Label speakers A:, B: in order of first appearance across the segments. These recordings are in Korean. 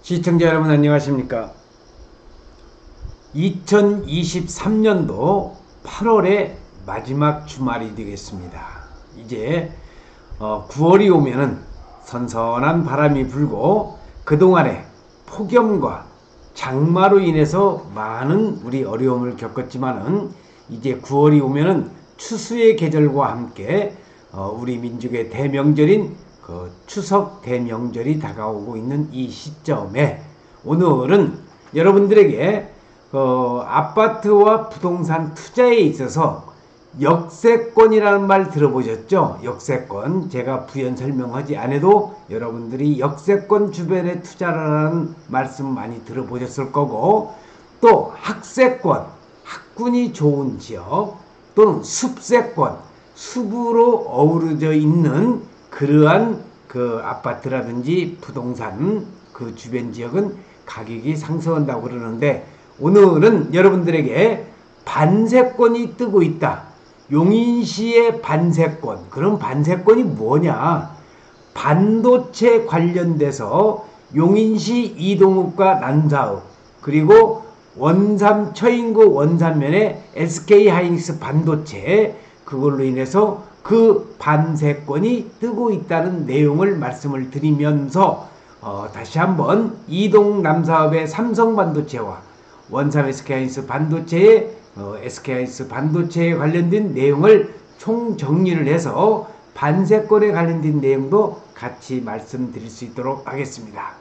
A: 시청자 여러분 안녕하십니까? 2023년도 8월의 마지막 주말이 되겠습니다. 이제 9월이 오면은 선선한 바람이 불고 그동안에 폭염과 장마로 인해서 많은 우리 어려움을 겪었지만은 이제 9월이 오면은 추수의 계절과 함께 우리 민족의 대명절인 추석 대명절이 다가오고 있는 이 시점에 오늘은 여러분들에게 아파트와 부동산 투자에 있어서 역세권이라는 말 들어보셨죠? 역세권. 제가 부연 설명하지 않아도 여러분들이 역세권 주변에 투자를 하는 말씀 많이 들어보셨을 거고, 또 학세권, 학군이 좋은 지역, 또는 숲세권, 숲으로 어우러져 있는 그러한 아파트라든지 부동산 그 주변 지역은 가격이 상승한다고 그러는데, 오늘은 여러분들에게 반세권이 뜨고 있다. 용인시의 반세권. 그럼 반세권이 뭐냐? 반도체 관련돼서 용인시 이동읍과 남사읍, 그리고 원삼 처인구 원삼면의 SK하이닉스 반도체, 그걸로 인해서 그 반세권이 뜨고 있다는 내용을 말씀을 드리면서 다시 한번 이동 남사업의 삼성반도체와 원삼 SK하이닉스 반도체의 SK하이닉스 반도체에 관련된 내용을 총정리를 해서 반세권에 관련된 내용도 같이 말씀드릴 수 있도록 하겠습니다.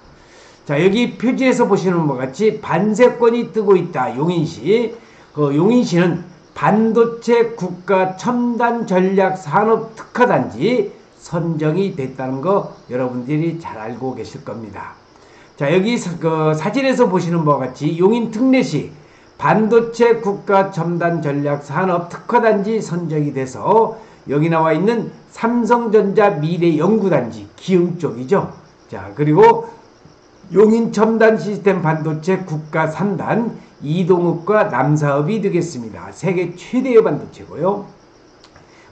A: 자, 여기 표지에서 보시는 것 같이 반세권이 뜨고 있다. 용인시. 용인시는 반도체 국가 첨단 전략 산업 특화단지 선정이 됐다는 거 여러분들이 잘 알고 계실 겁니다. 자, 여기 사진에서 보시는 바와 같이 용인 특례시 반도체 국가 첨단 전략 산업 특화단지 선정이 돼서 여기 나와 있는 삼성전자 미래연구단지 기흥 쪽이죠. 자, 그리고 용인 첨단 시스템 반도체 국가 3단 이동읍과 남사읍이 되겠습니다. 세계 최대의 반도체고요.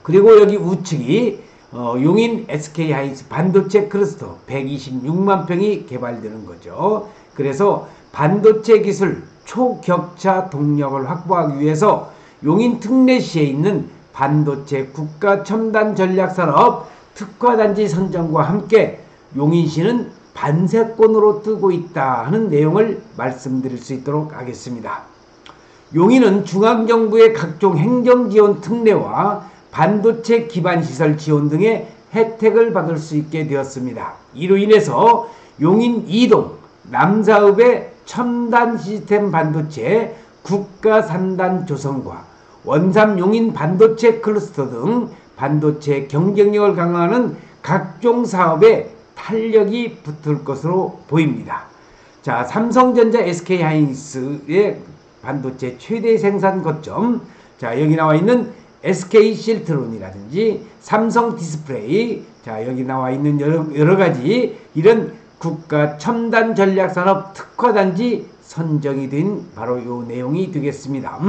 A: 그리고 여기 우측이 용인 SK하이닉스 반도체 클러스터 126만 평이 개발되는 거죠. 그래서 반도체 기술 초격차 동력을 확보하기 위해서 용인 특례시에 있는 반도체 국가 첨단 전략산업 특화단지 선정과 함께 용인시는 반세권으로 뜨고 있다 하는 내용을 말씀드릴 수 있도록 하겠습니다. 용인은 중앙정부의 각종 행정지원 특례와 반도체 기반시설 지원 등의 혜택을 받을 수 있게 되었습니다. 이로 인해서 용인 이동 남사읍의 첨단 시스템 반도체 국가 3단 조성과 원삼 용인 반도체 클러스터 등 반도체 경쟁력을 강화하는 각종 사업에 탄력이 붙을 것으로 보입니다. 자, 삼성전자 SK하이닉스의 반도체 최대 생산 거점, 자, 여기 나와 있는 SK실트론이라든지 삼성 디스플레이, 자, 여기 나와 있는 여러 가지 이런 국가 첨단 전략 산업 특화단지 선정이 된 바로 이 내용이 되겠습니다.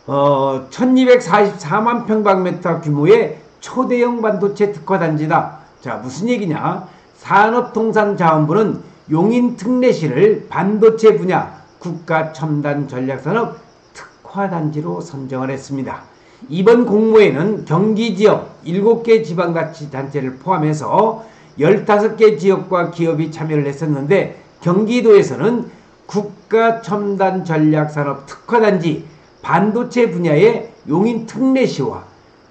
A: 1244만 평방미터 규모의 초대형 반도체 특화단지다. 자, 무슨 얘기냐? 산업통상자원부는 용인 특례시를 반도체 분야 국가 첨단 전략산업 특화단지로 선정을 했습니다. 이번 공모에는 경기 지역 7개 지방자치단체를 포함해서 15개 지역과 기업이 참여를 했었는데, 경기도에서는 국가 첨단 전략산업 특화단지 반도체 분야의 용인 특례시와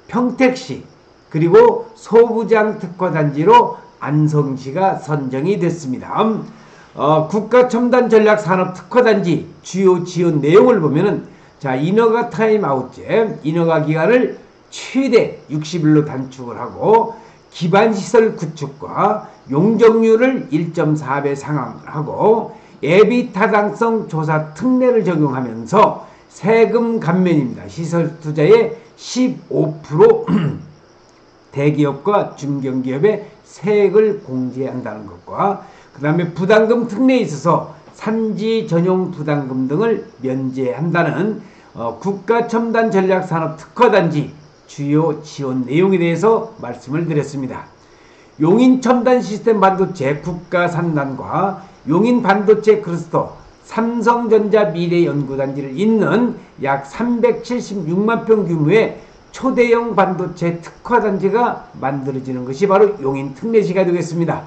A: 평택시, 그리고 소부장 특화단지로 안성시가 선정이 됐습니다. 국가 첨단 전략 산업 특화단지 주요 지원 내용을 보면은, 자, 인허가 타임아웃제, 인허가 기간을 최대 60일로 단축을 하고, 기반시설 구축과 용적률을 1.4배 상향하고, 예비 타당성 조사 특례를 적용하면서 세금 감면입니다. 시설 투자의 15% 대기업과 중견기업의 세액을 공제한다는 것과, 그 다음에 부담금 특례에 있어서 산지 전용 부담금 등을 면제한다는 국가 첨단 전략 산업 특화단지 주요 지원 내용에 대해서 말씀을 드렸습니다. 용인 첨단 시스템 반도체 국가 산단과 용인 반도체 클러스터 삼성전자 미래연구단지를 잇는 약 376만 평 규모의 초대형 반도체 특화단지가 만들어지는 것이 바로 용인 특례시가 되겠습니다.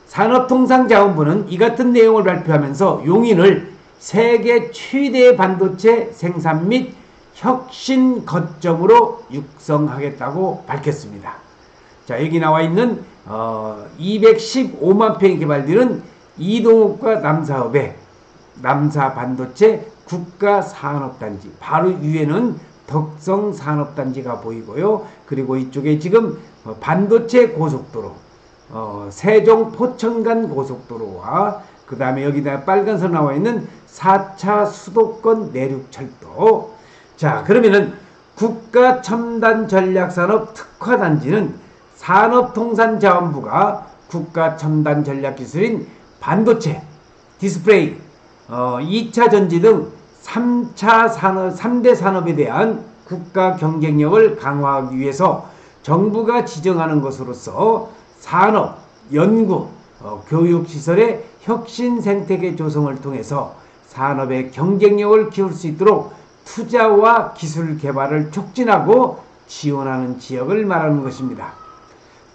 A: 산업통상자원부는 이 같은 내용을 발표하면서 용인을 세계 최대의 반도체 생산 및 혁신 거점으로 육성하겠다고 밝혔습니다. 자, 여기 나와 있는 215만 평이 개발되는 이동욱과 남사업의 남사 반도체 국가산업단지, 바로 위에는 덕성산업단지가 보이고요. 그리고 이쪽에 지금 반도체 고속도로, 세종 포천간 고속도로와 그 다음에 여기다 빨간색 나와 있는 4차 수도권 내륙철도. 자, 그러면은 국가첨단전략산업 특화단지는 산업통상자원부가 국가첨단전략기술인 반도체, 디스플레이, 2차 전지 등 3대 산업에 대한 국가 경쟁력을 강화하기 위해서 정부가 지정하는 것으로서 산업, 연구, 교육시설의 혁신 생태계 조성을 통해서 산업의 경쟁력을 키울 수 있도록 투자와 기술 개발을 촉진하고 지원하는 지역을 말하는 것입니다.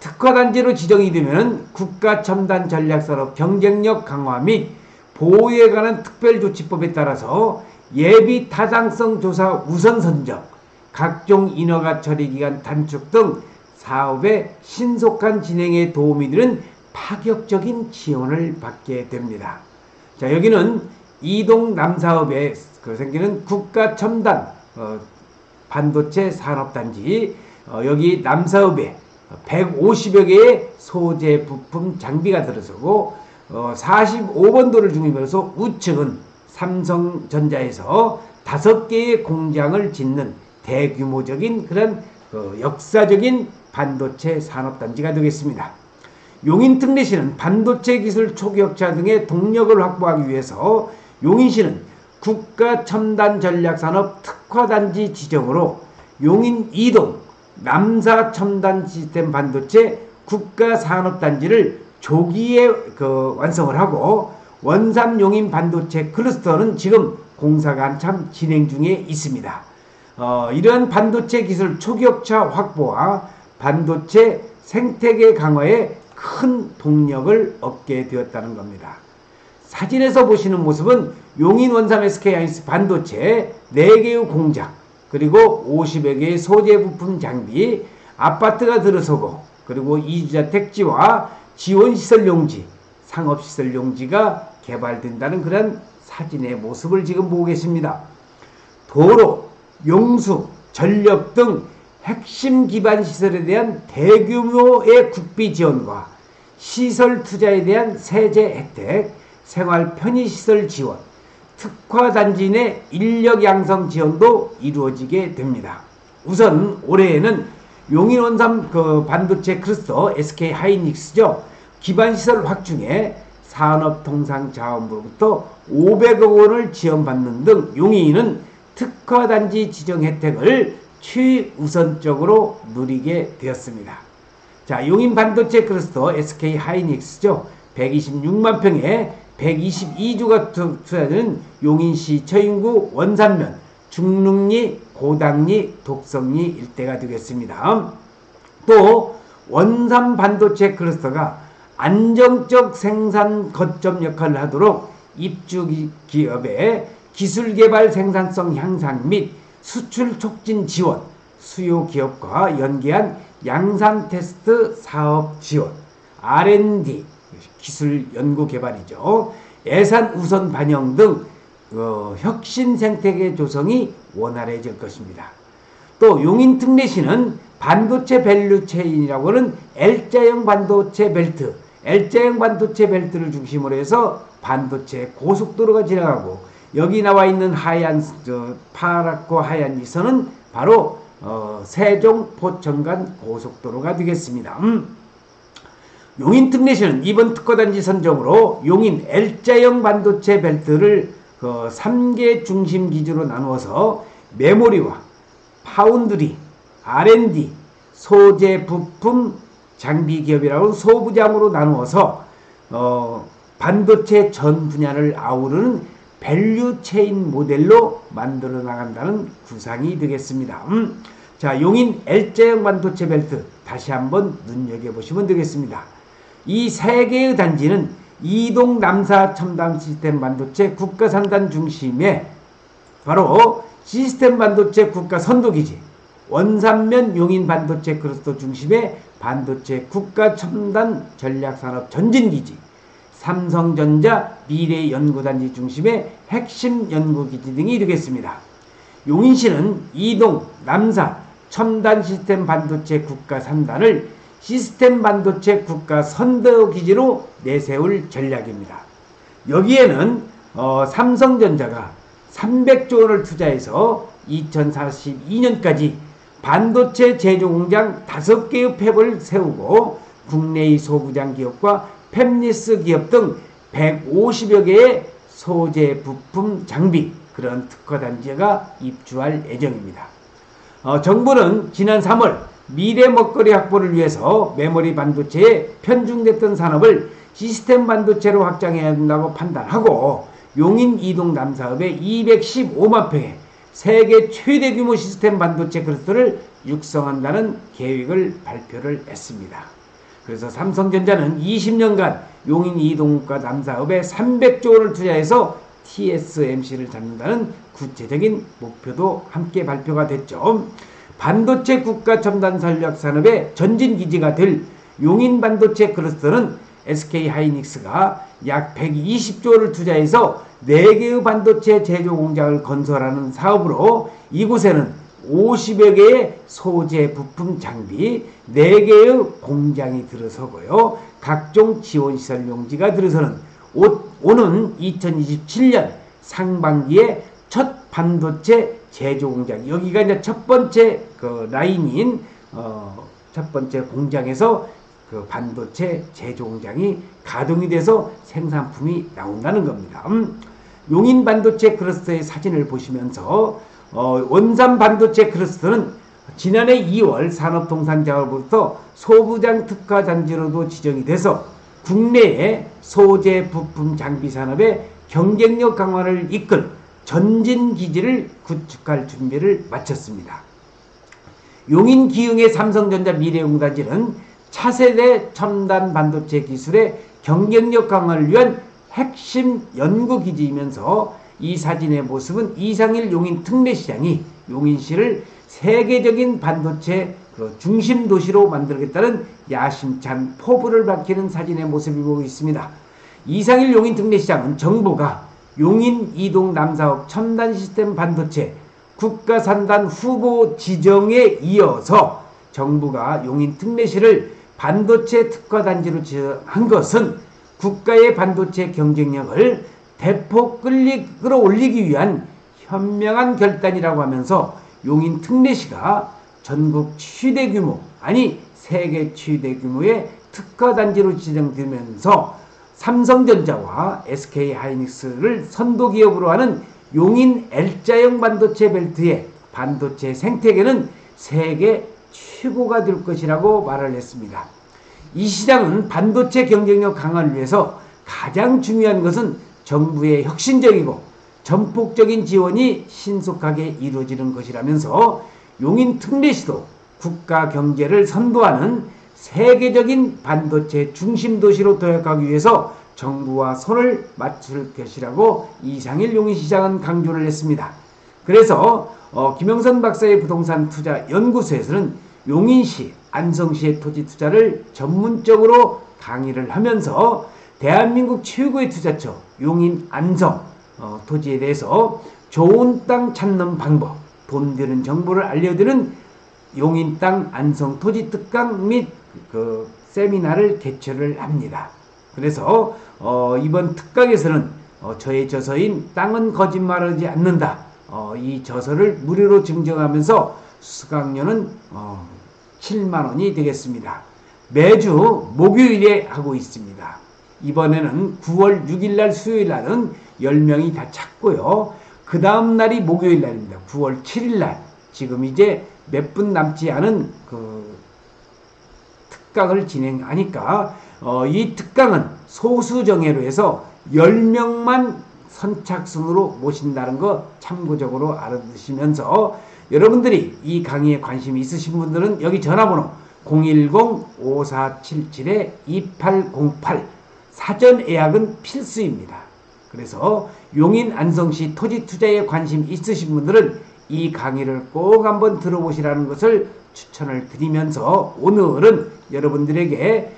A: 특화단지로 지정이 되면 국가첨단전략산업 경쟁력 강화 및 보호에 관한 특별조치법에 따라서 예비 타당성 조사 우선 선정, 각종 인허가 처리기간 단축 등 사업의 신속한 진행에 도움이 되는 파격적인 지원을 받게 됩니다. 자, 여기는 이동 남사업에 생기는 국가첨단 반도체 산업단지, 여기 남사업에 150여 개의 소재 부품 장비가 들어서고 45번도를 중심으로서 우측은 삼성전자에서 5개의 공장을 짓는 대규모적인 그런 역사적인 반도체 산업단지가 되겠습니다. 용인특례시는 반도체 기술 초기역자 등의 동력을 확보하기 위해서 용인시는 국가첨단전략산업 특화단지 지정으로 용인 2동 남사첨단시스템 반도체 국가산업단지를 조기에 완성을 하고 원산 용인 반도체 클러스터는 지금 공사가 한참 진행 중에 있습니다. 이러한 반도체 기술 초기역차 확보와 반도체 생태계 강화에 큰 동력을 얻게 되었다는 겁니다. 사진에서 보시는 모습은 용인 원삼 SK하이닉스 반도체 4개의 공장, 그리고 50여 개의 소재 부품 장비, 아파트가 들어서고, 그리고 이주자 택지와 지원시설 용지, 상업시설 용지가 개발된다는 그런 사진의 모습을 지금 보고 계십니다. 도로, 용수, 전력 등 핵심 기반 시설에 대한 대규모의 국비 지원과 시설 투자에 대한 세제 혜택, 생활 편의시설 지원, 특화단지 내 인력 양성 지원도 이루어지게 됩니다. 우선 올해에는 용인 원삼 반도체 클러스터 SK하이닉스죠. 기반시설 확충에 산업통상자원부로부터 500억 원을 지원받는 등 용인은 특화단지 지정 혜택을 최우선적으로 누리게 되었습니다. 자, 용인 반도체 클러스터 SK하이닉스죠. 126만 평에 122조가 투자되는 용인시 처인구 원산면, 중릉리, 고당리, 독성리 일대가 되겠습니다. 또 원산 반도체 클러스터가 안정적 생산 거점 역할을 하도록 입주 기업의 기술개발 생산성 향상 및 수출 촉진 지원, 수요 기업과 연계한 양산 테스트 사업 지원, R&D, 기술 연구 개발이죠. 예산 우선 반영 등 혁신 생태계 조성이 원활해질 것입니다. 또 용인 특례시는 반도체 밸류체인이라고 하는 L자형 반도체 벨트, L자형 반도체 벨트를 중심으로 해서 반도체 고속도로가 지나가고, 여기 나와 있는 하얀 파랗고 하얀 이선은 바로 세종 포천간 고속도로가 되겠습니다. 용인 특례시는 이번 특허단지 선정으로 용인 L자형 반도체 벨트를 3개 중심 기지로 나누어서 메모리와 파운드리, R&D, 소재 부품, 장비 기업이라고 소부장으로 나누어서 반도체 전 분야를 아우르는 밸류 체인 모델로 만들어 나간다는 구상이 되겠습니다. 자, 용인 L자형 반도체 벨트 다시 한번 눈여겨보시면 되겠습니다. 이 세 개의 단지는 이동 남사 첨단 시스템 반도체 국가산단 중심에 바로 시스템 반도체 국가 선도기지, 원산면 용인 반도체 클러스터 중심의 반도체 국가 첨단 전략산업 전진기지, 삼성전자 미래연구단지 중심의 핵심 연구기지 등이 되겠습니다. 용인시는 이동 남사 첨단 시스템 반도체 국가 3단을 시스템 반도체 국가 선도기지로 내세울 전략입니다. 여기에는 삼성전자가 300조 원을 투자해서 2042년까지 반도체 제조공장 5개의 팹을 세우고 국내의 소부장 기업과 팹리스 기업 등 150여 개의 소재 부품 장비 그런 특허단지가 입주할 예정입니다. 정부는 지난 3월 미래 먹거리 확보를 위해서 메모리 반도체에 편중됐던 산업을 시스템 반도체로 확장해야 한다고 판단하고 용인 이동 남사업에 215만 평의 세계 최대 규모 시스템 반도체 클러스터를 육성한다는 계획을 발표를 했습니다. 그래서 삼성전자는 20년간 용인 이동과 남사업에 300조 원을 투자해서 TSMC를 잡는다는 구체적인 목표도 함께 발표가 됐죠. 반도체 국가 첨단 전략 산업의 전진 기지가 될 용인 반도체 클러스터는 SK 하이닉스가 약 120조 원을 투자해서 4개의 반도체 제조 공장을 건설하는 사업으로 이곳에는 50여 개의 소재 부품 장비 4개의 공장이 들어서고요. 각종 지원시설 용지가 들어서는 오는 2027년 상반기에 첫 반도체 제조 공장, 여기가 이제 첫 번째 그 라인인 첫 번째 공장에서 그 반도체 제조 공장이 가동이 돼서 생산품이 나온다는 겁니다. 용인 반도체 클러스터의 사진을 보시면서 원산 반도체 클러스터는 지난해 2월 산업통상자원부로부터 소부장 특화 단지로도 지정이 돼서 국내의 소재 부품 장비 산업의 경쟁력 강화를 이끌 전진 기지를 구축할 준비를 마쳤습니다. 용인 기흥의 삼성전자 미래연구단지는 차세대 첨단 반도체 기술의 경쟁력 강화를 위한 핵심 연구기지이면서 이 사진의 모습은 이상일 용인 특례시장이 용인시를 세계적인 반도체 중심 도시로 만들겠다는 야심찬 포부를 밝히는 사진의 모습이 보고 있습니다. 이상일 용인 특례시장은 정부가 용인 이동 남사업 첨단 시스템 반도체 국가산단 후보 지정에 이어서 정부가 용인 특례시를 반도체 특화단지로 지정한 것은 국가의 반도체 경쟁력을 대폭 끌어올리기 위한 현명한 결단이라고 하면서 용인 특례시가 전국 최대 규모, 아니 세계 최대 규모의 특화단지로 지정되면서 삼성전자와 SK 하이닉스를 선도기업으로 하는 용인 L자형 반도체 벨트의 반도체 생태계는 세계 최고가 될 것이라고 말을 했습니다. 이 시장은 반도체 경쟁력 강화를 위해서 가장 중요한 것은 정부의 혁신적이고 전폭적인 지원이 신속하게 이루어지는 것이라면서 용인 특례시도 국가 경제를 선도하는 세계적인 반도체 중심 도시로 도약하기 위해서 정부와 손을 맞출 것이라고 이상일 용인시장은 강조를 했습니다. 그래서 김영선 박사의 부동산 투자 연구소에서는 용인시, 안성시의 토지 투자를 전문적으로 강의를 하면서 대한민국 최고의 투자처 용인 안성 토지에 대해서 좋은 땅 찾는 방법, 돈 되는 정보를 알려드리는 용인 땅 안성 토지 특강 및 그 세미나를 개최를 합니다. 그래서 이번 특강에서는 저의 저서인 땅은 거짓말하지 않는다, 이 저서를 무료로 증정하면서 수강료는 7만 원이 되겠습니다. 매주 목요일에 하고 있습니다. 이번에는 9월 6일날 수요일날은 10명이 다 찼고요. 그 다음 날이 목요일날입니다. 9월 7일날 지금 이제 몇 분 남지 않은 그 특강을 진행하니까 이 특강은 소수정예로 해서 10명만 선착순으로 모신다는 거 참고적으로 알아두시면서 여러분들이 이 강의에 관심이 있으신 분들은 여기 전화번호 010-5477-2808 사전 예약은 필수입니다. 그래서 용인 안성시 토지 투자에 관심 있으신 분들은 이 강의를 꼭 한번 들어보시라는 것을 추천을 드리면서 오늘은 여러분들에게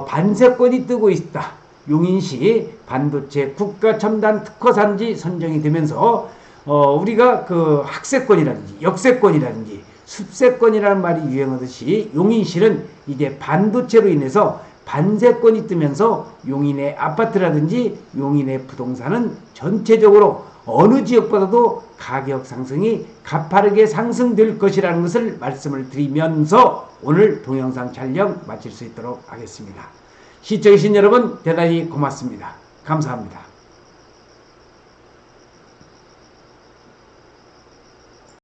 A: 반세권이 뜨고 있다. 용인시 반도체 국가첨단 특허산지 선정이 되면서 우리가 그 학세권이라든지 역세권이라든지 숲세권이라는 말이 유행하듯이 용인시는 이제 반도체로 인해서 반세권이 뜨면서 용인의 아파트라든지 용인의 부동산은 전체적으로 어느 지역보다도 가격 상승이 가파르게 상승될 것이라는 것을 말씀을 드리면서 오늘 동영상 촬영 마칠 수 있도록 하겠습니다. 시청해주신 여러분 대단히 고맙습니다. 감사합니다.